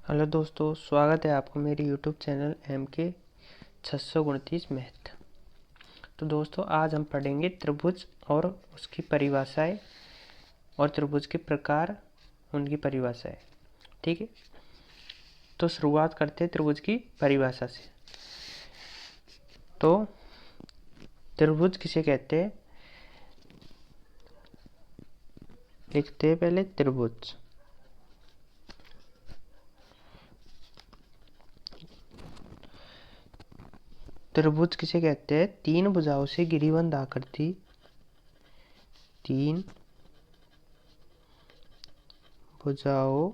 Hello दोस्तों, स्वागत है आपको मेरे यूट्यूब चैनल MK 629 मैथ। तो दोस्तों, आज हम पढ़ेंगे त्रिभुज और उसकी परिभाषाएं और त्रिभुज के प्रकार, उनकी परिभाषाएं। ठीक है, तो शुरुआत करते हैं त्रिभुज की परिभाषा से। तो त्रिभुज किसे कहते हैं, लिखते हैं पहले त्रिभुज। त्रिभुज किसे कहते हैं? तीन भुजाओं से गिरिबंध आकृति, तीन भुजाओं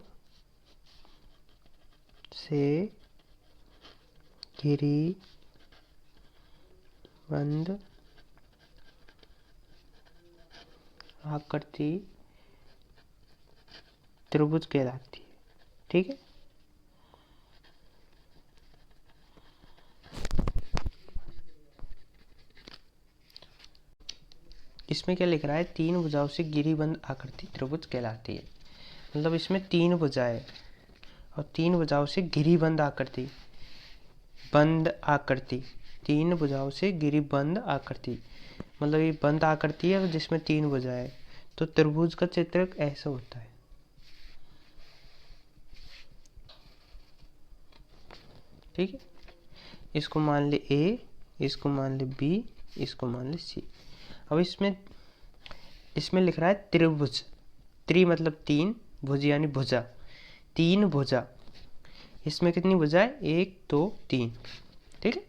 से गिरिबंध आकृति त्रिभुज कहलाती है। ठीक है, इसमें क्या लिख रहा है? तीन भुजाओं से गिरिबंध आकृति त्रिभुज कहलाती है। मतलब इसमें तीन भुजाएं और तीन भुजाओं से गिरिबंध आकृति, बंद आकृति, तीन भुजाओं से गिरिबंध आकृति, मतलब ये बंद आकृति है जिसमें तीन भुजाएं। तो त्रिभुज का चित्र ऐसा होता है। ठीक है, इसको मान ले A, इसको मान ले B, इसको मान ले C। अब इसमें लिख रहा है त्रिभुज। त्रि मतलब तीन, भुज यानी भुजा, तीन भुजा। इसमें कितनी भुजा है? एक, दो, तीन। ठीक है,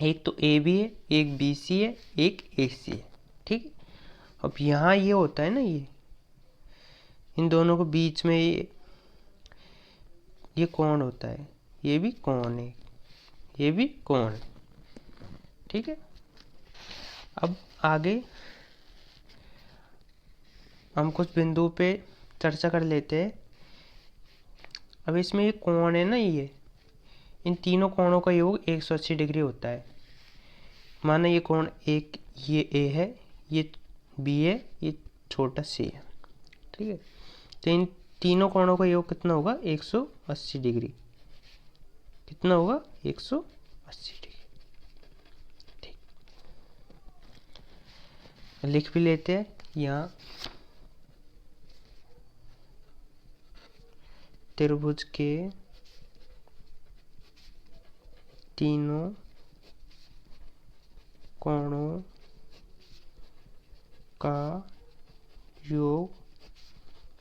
एक तो AB है, एक BC है, एक AC है। ठीक है, अब यहाँ ये होता है ना, ये इन दोनों को बीच में ये कोण होता है, ये भी कोण है, ये भी कोण है। ठीक है, अब आगे हम कुछ बिंदु पे चर्चा कर लेते हैं। अब इसमें ये कोण है ना, ये इन तीनों कोणों का योग 180 डिग्री होता है। माना ये कोण एक, ये A है, ये B है, ये छोटा C है। ठीक है, तो इन तीनों कोणों का योग कितना होगा? 180 डिग्री। कितना होगा? 180 डिग्री। ठीक, लिख भी लेते हैं यहाँ। त्रिभुज के तीनों कोणों का योग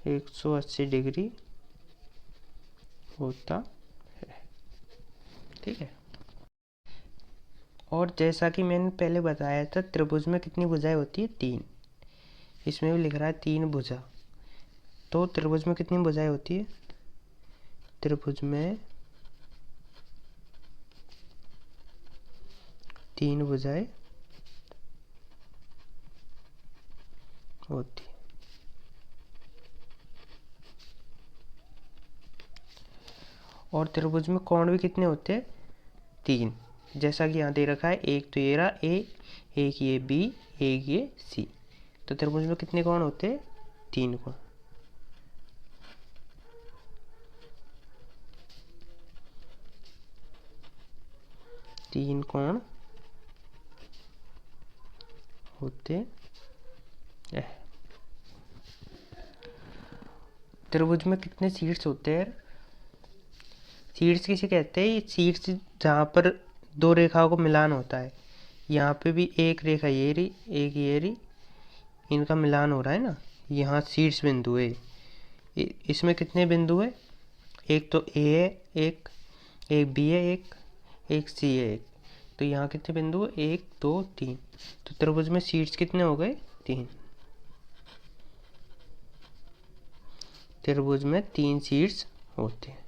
180 डिग्री होता है। ठीक है, और जैसा कि मैंने पहले बताया था, त्रिभुज में कितनी भुजाएं होती है? तीन। इसमें भी लिख रहा है तीन भुजा। तो त्रिभुज में कितनी भुजाएं होती है? त्रिभुज में तीन भुजाएं होती है। और त्रिभुज में कोण भी कितने होते हैं? तीन, जैसा कि यहाँ दे रखा है। एक तो ये रहा A, एक ये B, एक ये C। तो त्रिभुज में कितने कोण होते हैं? तीन कोण। तीन कोण होते हैं। त्रिभुज में कितने शीर्ष होते हैं? शीर्ष किसे कहते हैं? ये शीर्ष जहाँ पर दो रेखाओं को मिलान होता है। यहाँ पे भी एक रेखा ये रही, एक ये रही, इनका मिलान हो रहा है ना, यहाँ शीर्ष बिंदु है। इसमें कितने बिंदु है? एक तो A है, एक B है, एक C है, एक। तो यहाँ कितने बिंदु है? एक, दो, तीन। तो त्रिभुज में शीर्ष कितने हो गए? तीन। त्रिभुज में तीन शीर्ष होते हैं।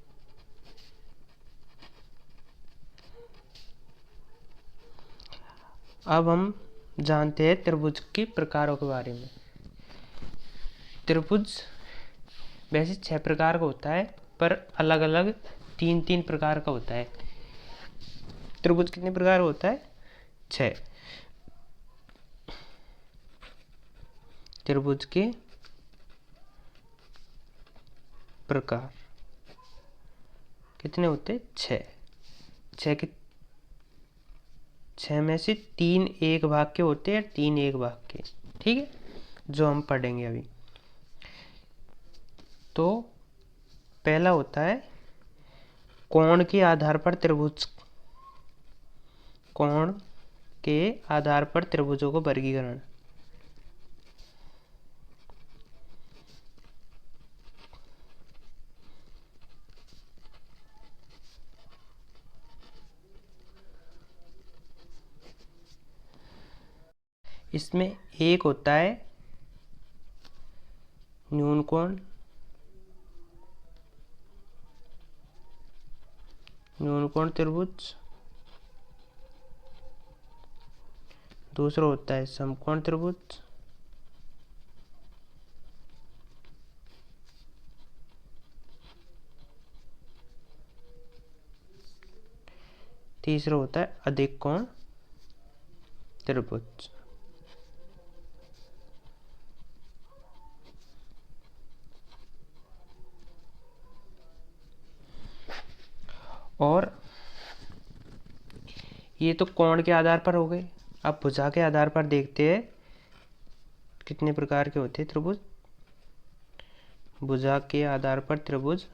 अब हम जानते हैं त्रिभुज के प्रकारों के बारे में। त्रिभुज वैसे 6 प्रकार का होता है, पर अलग अलग तीन तीन प्रकार का होता है। त्रिभुज कितने प्रकार होता है? 6। त्रिभुज के प्रकार कितने होते? 6। 6 के 6 में से 3 एक भाग के होते हैं, 3 एक भाग के। ठीक है, जो हम पढ़ेंगे अभी। तो पहला होता है कोण के आधार पर त्रिभुज। कोण के आधार पर त्रिभुजों को वर्गीकरण। इसमें एक होता है न्यून कोण। न्यून कोण त्रिभुज। दूसरा होता है समकोण त्रिभुज। तीसरा होता है अधिक कोण त्रिभुज। और ये तो कोण के आधार पर हो गए। अब भुजा के आधार पर देखते हैं कितने प्रकार के होते हैं त्रिभुज। भुजा के आधार पर त्रिभुज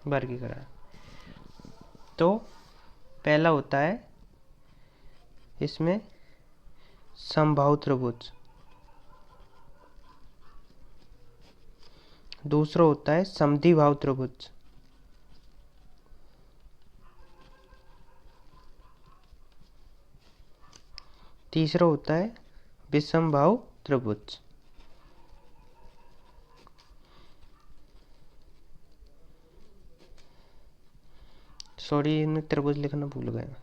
वर्गीकरण। तो पहला होता है इसमें समबाहु त्रिभुज। दूसरा होता है समद्विबाहु त्रिभुज। तीसरा होता है विषमबाहु त्रिभुज। सॉरी, इनमें त्रिभुज लिखना भूल गए।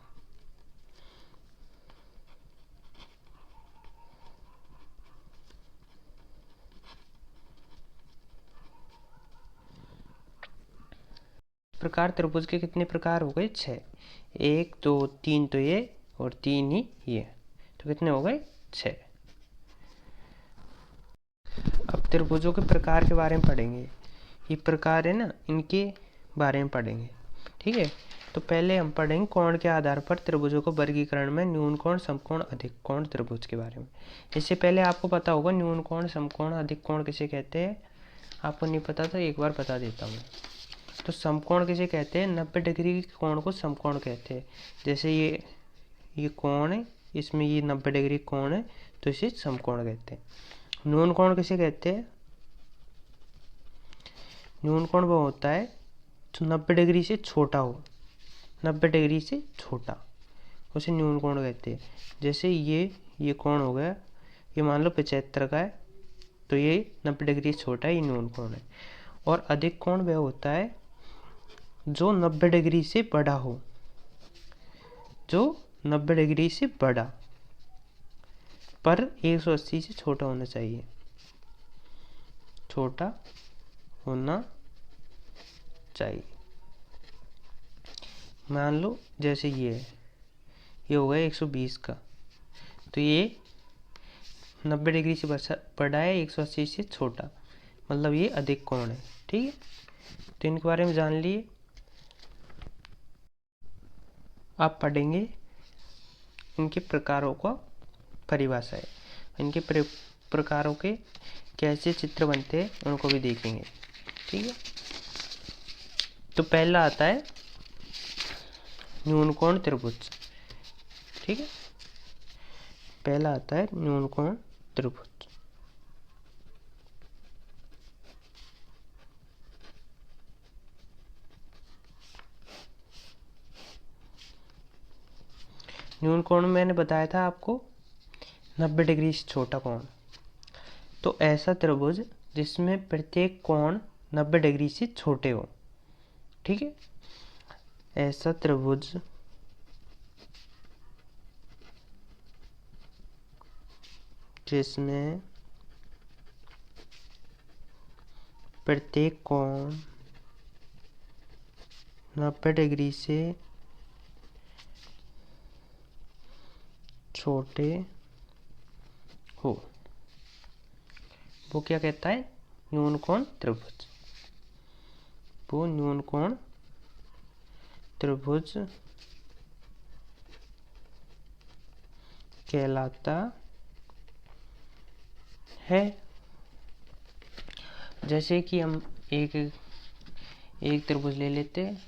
प्रकार त्रिभुज के कितने प्रकार हो गए? 6। 1 2 3 तो ये और 3 ही ये, तो कितने हो गए? 6। अब त्रिभुजों के प्रकार के बारे में पढ़ेंगे। ये प्रकार है ना, इनके बारे में पढ़ेंगे। ठीक है, तो पहले हम पढ़ेंगे कोण के आधार पर त्रिभुजों को वर्गीकरण में न्यून कोण, समकोण, अधिक कोण त्रिभुज के बारे में। इससे पहले आपको पता होगा न्यून कोण, समकोण, अधिक कोण किसे कहते हैं। आपको नहीं पता तो एक बार बता देता हूँ। तो समकोण किसे कहते हैं? 90 डिग्री के कोण को समकोण कहते हैं। जैसे ये कोण है, इसमें ये 90 डिग्री कोण है, तो इसे समकोण कहते हैं। न्यून कोण किसे कहते हैं? न्यून कोण वो होता है जो 90 डिग्री से छोटा हो। 90 डिग्री से छोटा, उसे न्यून कोण कहते हैं। जैसे ये कोण हो गया, ये मान लो 75 का है, तो ये 90 डिग्री से छोटा है, ये न्यून कोण है। और अधिक कोण वह होता है जो 90 डिग्री से बड़ा हो। जो 90 डिग्री से बड़ा पर 180 से छोटा होना चाहिए। छोटा होना चाहिए। मान लो जैसे ये है, ये हो गया 120 का, तो ये 90 डिग्री से बड़ा है, 180 से छोटा, मतलब ये अधिक कोण है। ठीक है, तो इनके बारे में जान लिए। आप पढ़ेंगे इनके प्रकारों का परिभाषा है, इनके प्रकारों के कैसे चित्र बनते हैं उनको भी देखेंगे। ठीक है, तो पहला आता है न्यून कोण त्रिभुज। ठीक है, पहला आता है न्यून कोण त्रिभुज। न्यून कोण मैंने बताया था आपको 90 डिग्री से छोटा कोण। तो ऐसा त्रिभुज जिसमें प्रत्येक कोण 90 डिग्री से छोटे हो। ठीक है, ऐसा त्रिभुज जिसमें प्रत्येक कोण 90 डिग्री से छोटे हो, वो क्या कहता है? न्यून कोण त्रिभुज। वो न्यून कोण त्रिभुज कहलाता है। जैसे कि हम एक त्रिभुज ले लेते हैं।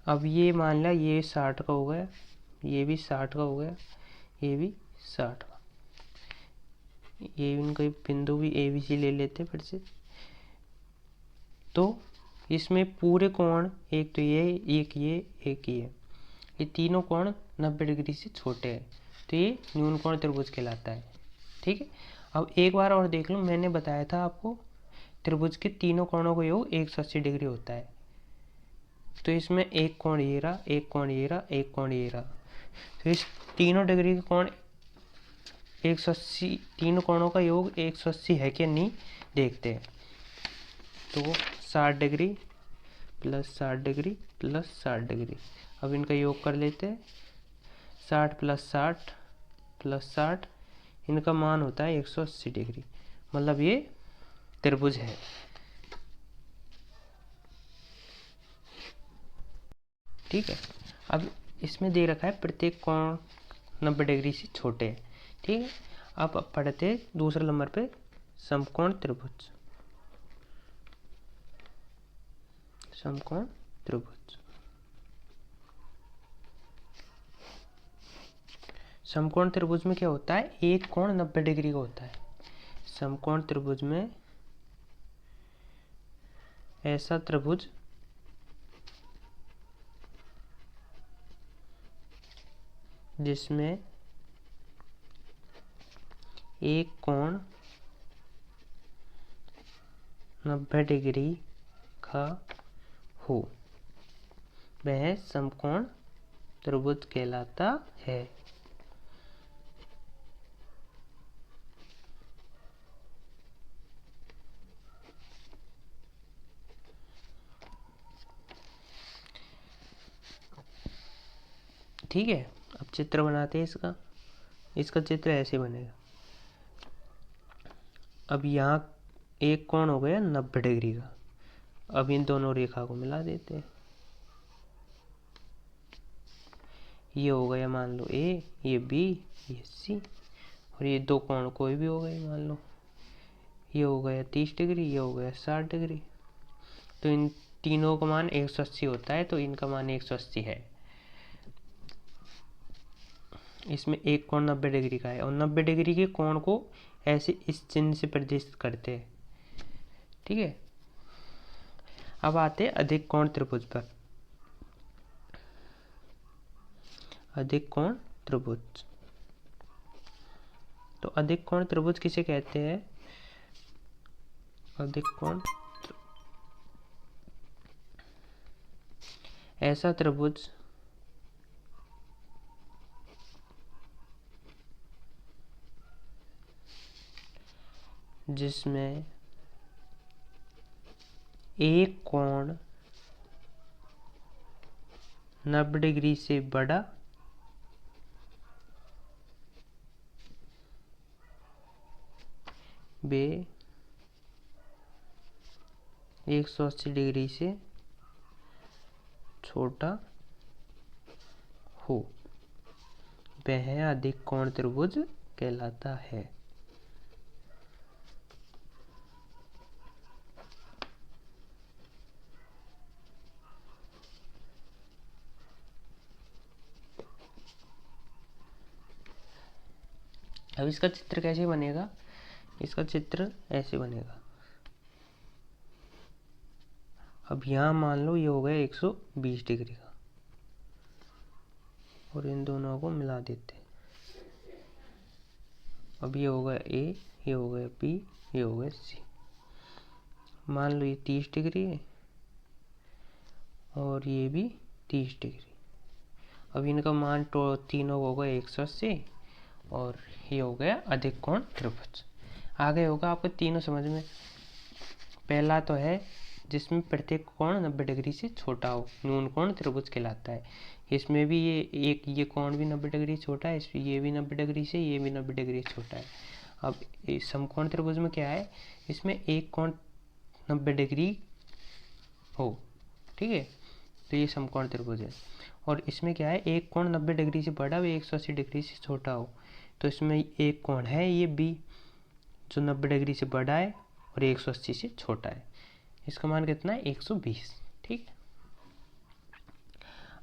अब ये मान लिया ये 60 का हो गया, ये भी 60 का हो गया, ये भी 60 का। ये इनका बिंदु भी ए बी सी ले लेते हैं फिर से। तो इसमें पूरे कोण, एक तो ये, एक ये, एक ये तीनों कोण 90 डिग्री से छोटे हैं, तो ये न्यून कोण त्रिभुज कहलाता है। ठीक है। अब एक बार और देख लो, मैंने बताया था आपको त्रिभुज के तीनों कोणों का योग 180 डिग्री होता है। तो इसमें एक कोण ये रहा, एक कोण ये रहा, एक कोण ये रहा। तो इस तीनों डिग्री के कोण 180, तीनों कोणों का योग 180 है कि नहीं देखते हैं। तो 60 degree plus 60 degree plus 60 degree, अब इनका योग कर लेते हैं। 60 प्लस 60 प्लस 60, इनका मान होता है 180 डिग्री, मतलब ये त्रिभुज है। ठीक है। अब इसमें दे रखा है प्रत्येक कोण 90 डिग्री से छोटे है। ठीक है। अब पढ़ते दूसरे नंबर पे समकोण त्रिभुज। समकोण त्रिभुज, समकोण त्रिभुज में क्या होता है? एक कोण 90 डिग्री का होता है। समकोण त्रिभुज में ऐसा त्रिभुज जिसमें एक कोण 90 डिग्री का हो, वह समकोण त्रिभुज कहलाता है। ठीक है। अब चित्र बनाते हैं इसका। इसका चित्र ऐसे बनेगा। अब यहाँ एक कोण हो गया 90 डिग्री का। अब इन दोनों रेखा को मिला देते हैं। ये हो गया मान लो ए, ये बी, ये सी, और ये दो कोण कोई भी हो गए मान लो। ये हो गया 30 डिग्री, ये हो गया 60 डिग्री। तो इन तीनों का मान 180 होता है, तो इनका मान 180 है। इसमें एक कोण 90 डिग्री का है, और 90 डिग्री के कोण को ऐसे इस चिन्ह से प्रदर्शित करते हैं। ठीक है। अब आते हैं अधिक कोण त्रिभुज पर। अधिक कोण त्रिभुज, तो अधिक कोण त्रिभुज किसे कहते हैं? अधिक कोण ऐसा त्रिभुज जिसमें एक कोण 90 डिग्री से बड़ा वे 180 डिग्री से छोटा हो, वह अधिक कोण त्रिभुज कहलाता है। अब इसका चित्र कैसे बनेगा? इसका चित्र ऐसे बनेगा। अब यहाँ मान लो ये हो गया 120 डिग्री का, और इन दोनों को मिला देते। अब ये हो गया ए, ये हो गया बी, ये हो गया सी। मान लो ये 30 डिग्री है, और ये भी 30 डिग्री। अब इनका मान तो तीनों हो गया 180, और ये हो गया अधिक कोण त्रिभुज। आगे होगा आपको तीनों समझ में। पहला तो है जिसमें प्रत्येक कोण 90 डिग्री से छोटा हो, न्यून कोण त्रिभुज कहलाता है। इसमें भी ये कोण भी 90 डिग्री छोटा है, इसमें ये भी 90 डिग्री से, ये भी 90 डिग्री से छोटा है। अब समकोण त्रिभुज में क्या है, इसमें एक कोण 90 डिग्री हो, ठीक है, तो ये समकोण त्रिभुज है। और इसमें क्या है, एक कोण 90 डिग्री से बड़ा हो, 180 डिग्री से छोटा हो, तो इसमें एक कोण है ये बी जो 90 डिग्री से बड़ा है और 180 से छोटा है। इसका मान कितना है, 120, ठीक है।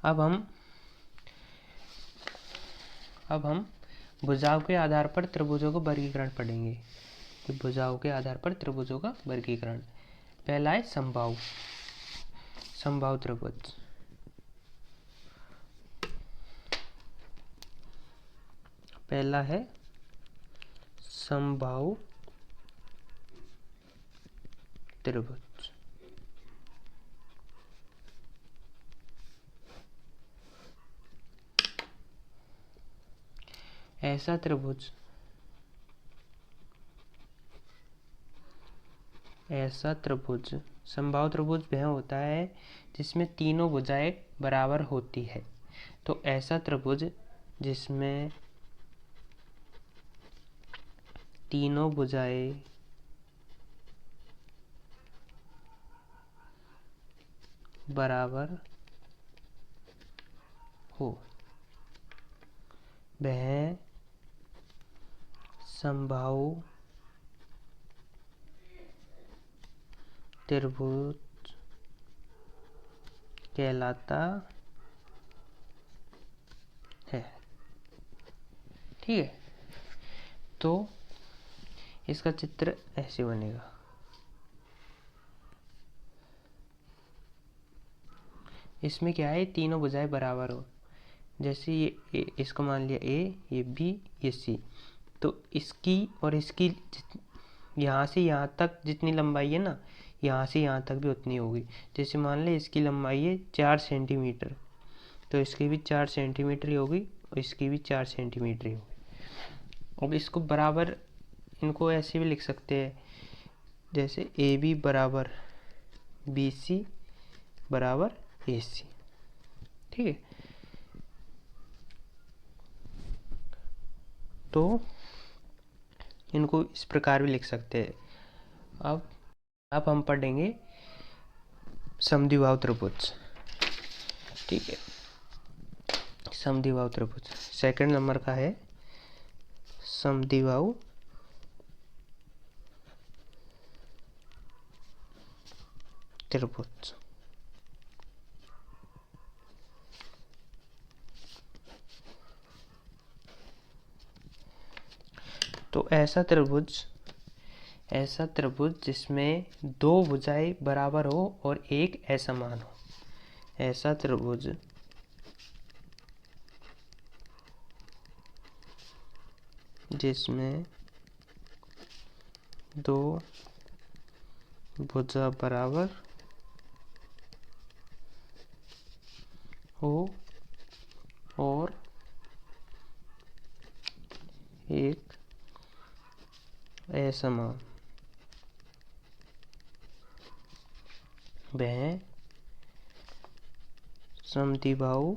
अब हम भुजाओं के आधार पर त्रिभुजों का वर्गीकरण पढ़ेंगे कि भुजाओं के आधार पर त्रिभुजों का वर्गीकरण। पहला है समबाहु त्रिभुज। पहला है समबाहु त्रिभुज। ऐसा त्रिभुज समबाहु त्रिभुज वह होता है जिसमें तीनों भुजाएं बराबर होती है। तो ऐसा त्रिभुज जिसमें तीनों भुजाएं बराबर हो वह समबाहु त्रिभुज कहलाता है, ठीक है। तो इसका चित्र ऐसे बनेगा। इसमें क्या है, तीनों भुजाएं बराबर हो, जैसे ये इसको मान लिया ए, ये बी, ये सी, तो इसकी और इसकी यहाँ से यहाँ तक जितनी लंबाई है ना, यहाँ से यहाँ तक भी उतनी होगी। जैसे मान लें इसकी लंबाई है 4 सेंटीमीटर, तो इसकी भी 4 सेंटीमीटर ही होगी और इसकी भी 4 सेंटीमीटर ही होगी। अब इसको बराबर, इनको ऐसे भी लिख सकते हैं, जैसे ए बी बराबर बी सी बराबर ए सी, ठीक है। तो इनको इस प्रकार भी लिख सकते हैं। अब हम पढ़ेंगे समद्विबाहु त्रिभुज, ठीक है। समद्विबाहु त्रिभुज सेकंड नंबर का है समद्विबाहु त्रिभुज। तो ऐसा त्रिभुज जिसमें दो भुजाएं बराबर हो और एक असमान हो। ऐसा त्रिभुज जिसमें दो भुजा बराबर हो और एक असमान, वह समद्विबाहु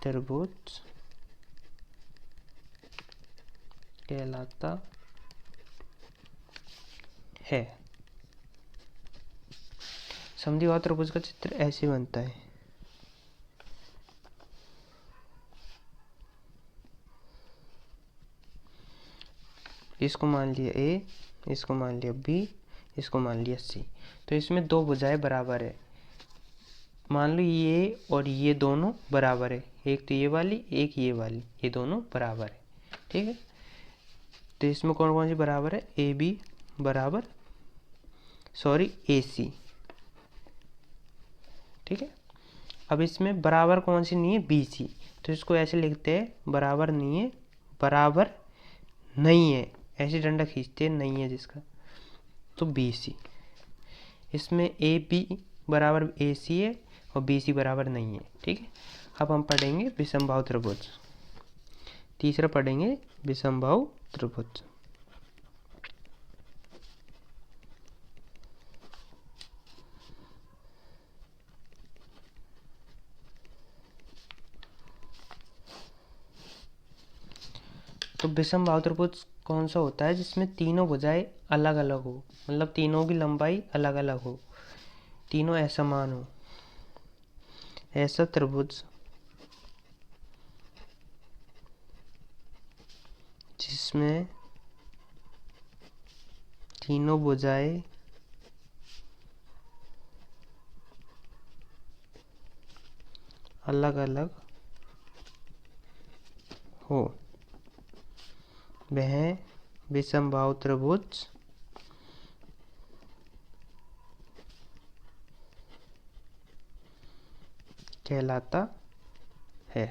त्रिभुज कहलाता है। समद्विबाहु त्रिभुज का चित्र ऐसे बनता है। इसको मान लिया ए, इसको मान लिया बी, इसको मान लिया सी, तो इसमें दो भुजाएं बराबर है। मान लो ये और ये दोनों बराबर है, एक तो ये वाली एक ये वाली, ये दोनों बराबर है, ठीक है। तो इसमें कौन कौन सी बराबर है, ए बी बराबर ए सी, ठीक है। अब इसमें बराबर कौन सी नहीं है, बी सी, तो इसको ऐसे लिखते हैं बराबर नहीं है, बराबर नहीं है, ऐसे डंडा खींचते हैं, नहीं है जिसका, तो बी सी। इसमें ए बी बराबर ए सी है और बी सी बराबर नहीं है, ठीक है। अब हम पढ़ेंगे विषमबाहु त्रिभुज। तीसरा पढ़ेंगे विषमबाहु त्रिभुज। तो विषमबाहु त्रिभुज कौन सा होता है? जिसमें तीनों भुजाएं अलग अलग हो, मतलब तीनों की लंबाई अलग अलग हो, तीनों असमान हो, ऐसा त्रिभुज जिसमें तीनों भुजाएं अलग अलग हो, वह विषमबाहु त्रिभुज कहलाता है।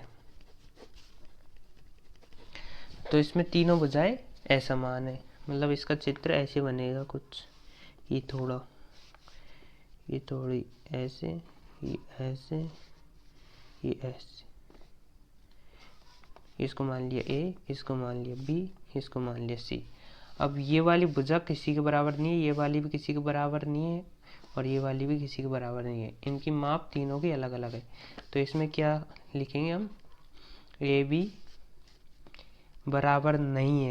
तो इसमें तीनों भुजाएं असमान है, मतलब इसका चित्र ऐसे बनेगा कुछ, ये थोड़ा, ये थोड़ी ऐसे, ये ऐसे, ये ऐसे, इसको मान लिया ए, इसको मान लिया बी, इसको मान लिया सी। अब ये वाली भुजा किसी के बराबर नहीं है, ये वाली भी किसी के बराबर नहीं है, और ये वाली भी किसी के बराबर नहीं है, इनकी माप तीनों की अलग अलग है। तो इसमें क्या लिखेंगे हम? ए बी बराबर नहीं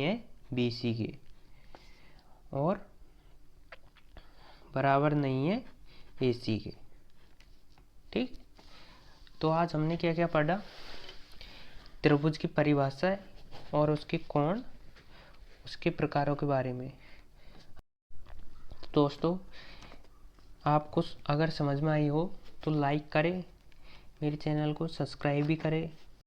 है बी सी के, और बराबर नहीं है ए सी के। ठीक, तो आज हमने क्या क्या पढ़ा? त्रिभुज की परिभाषा और उसके कोण, उसके प्रकारों के बारे में। दोस्तों, आपको अगर समझ में आई हो तो लाइक करें, मेरे चैनल को सब्सक्राइब भी करें